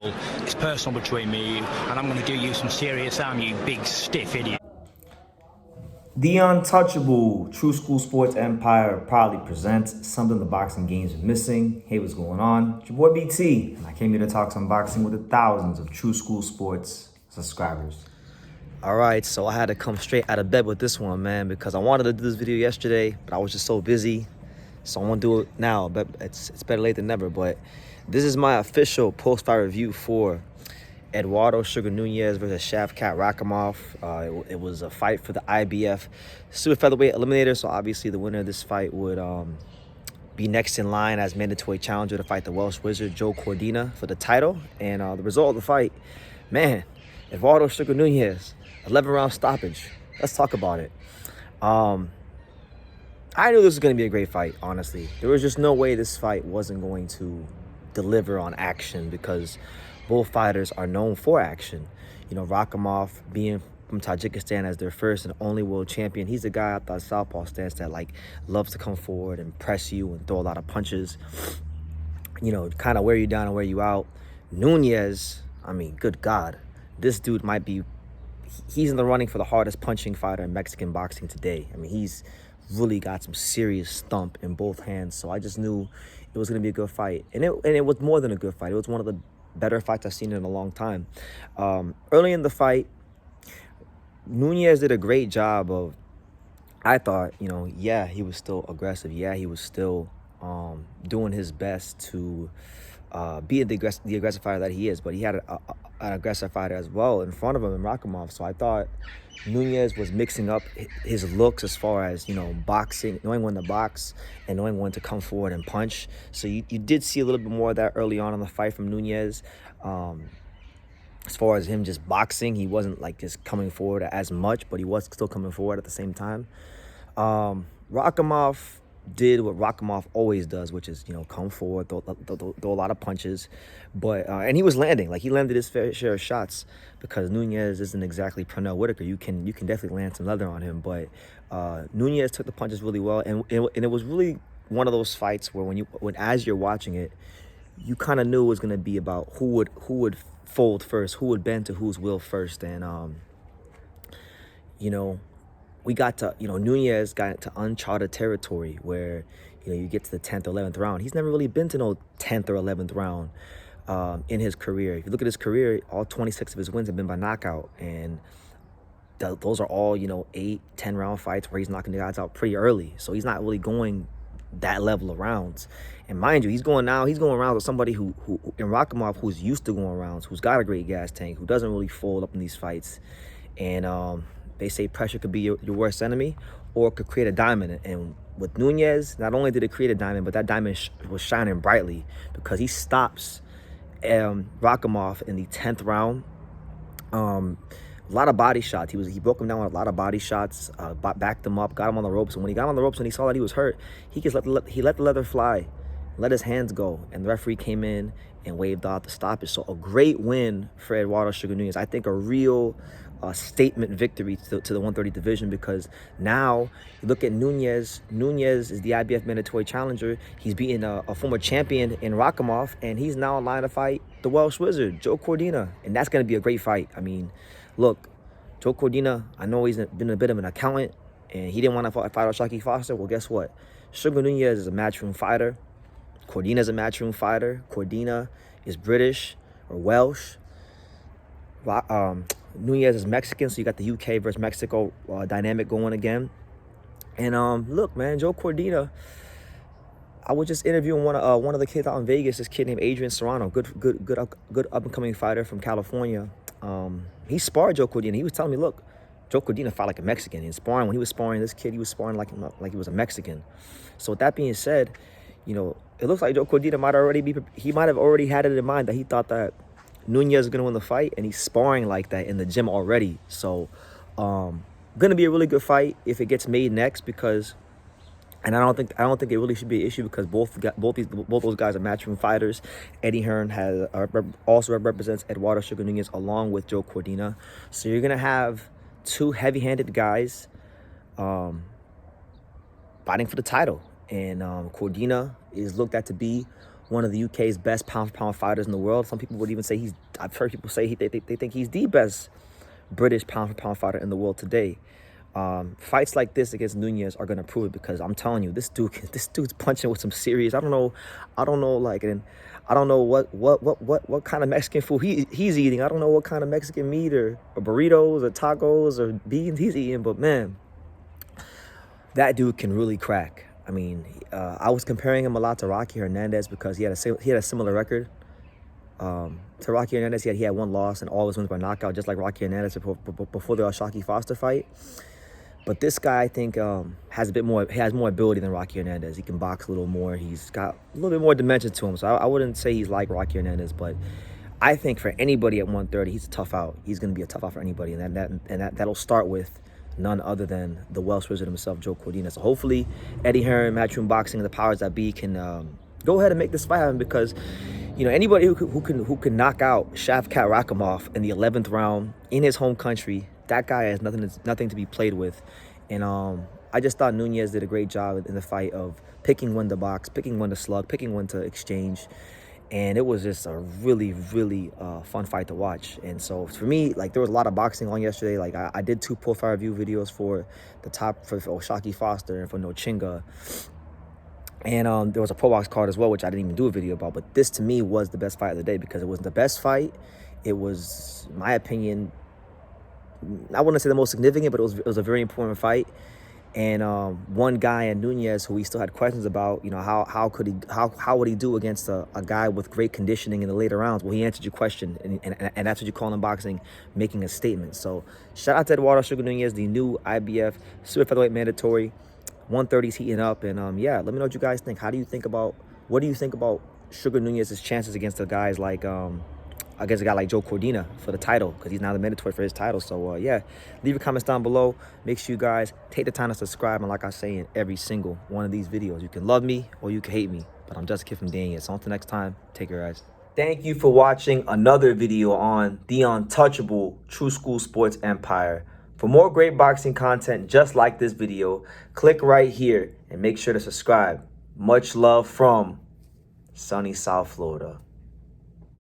It's personal between me and you, and I'm going to do you some serious harm, you big stiff idiot. The untouchable True School Sports Empire proudly presents something the boxing games are missing. Hey, what's going on? It's your boy BT, and I came here to talk some boxing with the thousands of True School Sports subscribers. All right, so I had to come straight out of bed with this one, man, because I wanted to do this video yesterday, but I was just so busy. So I'm gonna do it now, but it's better late than never. But this is my official post-fight review for Eduardo Sugar Nunez versus Shavkat Rakhimov. It was a fight for the IBF super featherweight eliminator, so obviously the winner of this fight would be next in line as mandatory challenger to fight the Welsh Wizard Joe Cordina for the title. And the result of the fight, man, Eduardo Sugar Nunez, 11-round stoppage. Let's talk about it. I knew this was going to be a great fight, honestly. There was just no way this fight wasn't going to deliver on action because both fighters are known for action. You know, Rakhimov being from Tajikistan as their first and only world champion, he's a guy at the southpaw stance that loves to come forward and press you and throw a lot of punches. You know, kind of wear you down and wear you out. Nunez, I mean, good God, this dude might be, he's in the running for the hardest punching fighter in Mexican boxing today. I mean, he's really got some serious thump in both hands. So I just knew it was going to be a good fight. And it was more than a good fight. It was one of the better fights I've seen in a long time. Early in the fight, Nunez did a great job of, I thought, you know, yeah, he was still aggressive. Yeah, he was still doing his best to be the aggressive fighter that he is. But he had an aggressive fighter as well in front of him in Rakhimov. So I thought Nunez was mixing up his looks as far as, you know, boxing, knowing when to box and knowing when to come forward and punch. So you did see a little bit more of that early on in the fight from Nunez. As far as him just boxing, he wasn't like just coming forward as much, but he was still coming forward at the same time. Rakhimov did what Rakhimov always does, which is, you know, come forward, throw a lot of punches, but and he was landing, like he landed his fair share of shots because Nunez isn't exactly Pernell Whitaker. You can definitely land some leather on him, but Nunez took the punches really well, and it was really one of those fights where when as you're watching it, you kind of knew it was going to be about who would fold first, who would bend to whose will first, and you know, we got to, you know, Nunez got into uncharted territory where, you know, you get to the 10th or 11th round. He's never really been to no 10th or 11th round in his career. If you look at his career, all 26 of his wins have been by knockout. And those are all, you know, 8, 10-round fights where he's knocking the guys out pretty early. So he's not really going that level of rounds. And mind you, he's going rounds with somebody who in Rakhimov, who's used to going rounds, who's got a great gas tank, who doesn't really fold up in these fights. And they say pressure could be your worst enemy or it could create a diamond. And with Nunez, not only did it create a diamond, but that diamond was shining brightly because he stops Rakhimov in the 10th round. A lot of body shots. He broke him down with a lot of body shots, backed him up, got him on the ropes. And when he got him on the ropes and he saw that he was hurt, he let the leather fly, let his hands go. And the referee came in and waved out the stoppage. So a great win for Eduardo Sugar Nunez. I think a real statement victory to the 130 division, because now you look at Nunez. Nunez is the IBF mandatory challenger. He's beaten a former champion in Rakhimov, and he's now in line to fight the Welsh Wizard, Joe Cordina. And that's going to be a great fight. I mean, look, Joe Cordina, I know he's been a bit of an accountant, and he didn't want to fight O'Shaquie Foster. Well, guess what? Sugar Nunez is a matchroom fighter. Cordina is a matchroom fighter. Cordina is British or Welsh. Nunez is Mexican, so you got the UK versus Mexico dynamic going again. And look, man, Joe Cordina, I was just interviewing one of the kids out in Vegas. This kid named Adrian Serrano, good up and coming fighter from California. He sparred Joe Cordina. He was telling me, look, Joe Cordina fought like a Mexican. In sparring, when he was sparring this kid, he was sparring like he was a Mexican. So with that being said, you know, it looks like Joe Cordina might have already had it in mind that he thought that Nunez is going to win the fight, and he's sparring like that in the gym already. So going to be a really good fight if it gets made next, because, and I don't think it really should be an issue because both those guys are matchroom fighters. Eddie Hearn also represents Eduardo Sugar Nunez along with Joe Cordina. So you're going to have two heavy-handed guys fighting for the title. And Cordina is looked at to be one of the UK's best pound-for-pound fighters in the world. Some people would even say I've heard people say they think he's the best British pound-for-pound fighter in the world today. Fights like this against Nunes are gonna prove it, because I'm telling you, this dude's punching with some serious. I don't know, like, and I don't know what kind of Mexican food he's eating. I don't know what kind of Mexican meat or burritos or tacos or beans he's eating, but man, that dude can really crack. I mean, I was comparing him a lot to Rocky Hernandez because he had a similar record. To Rocky Hernandez, he had one loss and all his wins by knockout, just like Rocky Hernandez before the Shaki Foster fight. But this guy, I think, has more ability than Rocky Hernandez. He can box a little more. He's got a little bit more dimension to him. So I wouldn't say he's like Rocky Hernandez, but I think for anybody at 130, he's a tough out. He's going to be a tough out for anybody, and that'll start with none other than the Welsh wizard himself, Joe Cordina. So hopefully, Eddie Hearn, Matchroom Boxing, and the powers that be can go ahead and make this fight happen, because anybody who can knock out Shavkat Rakhimov in the 11th round in his home country, that guy has nothing to be played with. And I just thought Nunes did a great job in the fight of picking when to box, picking when to slug, picking when to exchange. And it was just a really, really fun fight to watch. And so for me, like, there was a lot of boxing on yesterday. Like, I did 2 profile review videos for Shaki Foster and for Nochinga. And there was a Pro Box card as well, which I didn't even do a video about. But this, to me, was the best fight of the day, because it was the best fight. It was, in my opinion, I wouldn't say the most significant, but it was a very important fight. And one guy in Nunes who we still had questions about, how would he do against a guy with great conditioning in the later rounds? Well, he answered your question, and that's what you call in boxing, making a statement. So shout out to Eduardo Sugar Nunez, the new IBF super featherweight mandatory. 130's heating up, and yeah, let me know what you guys think. What do you think about Sugar Nunez's chances against a guy like Joe Cordina for the title, because he's now the mandatory for his title? So yeah, leave your comments down below. Make sure you guys take the time to subscribe, and like I say in every single one of these videos, you can love me or you can hate me, but I'm just a kid from Daniel. So until next time, take care, guys. Thank you for watching another video on the untouchable True School Sports Empire. For more great boxing content just like this video, click right here and make sure to subscribe. Much love from sunny South Florida.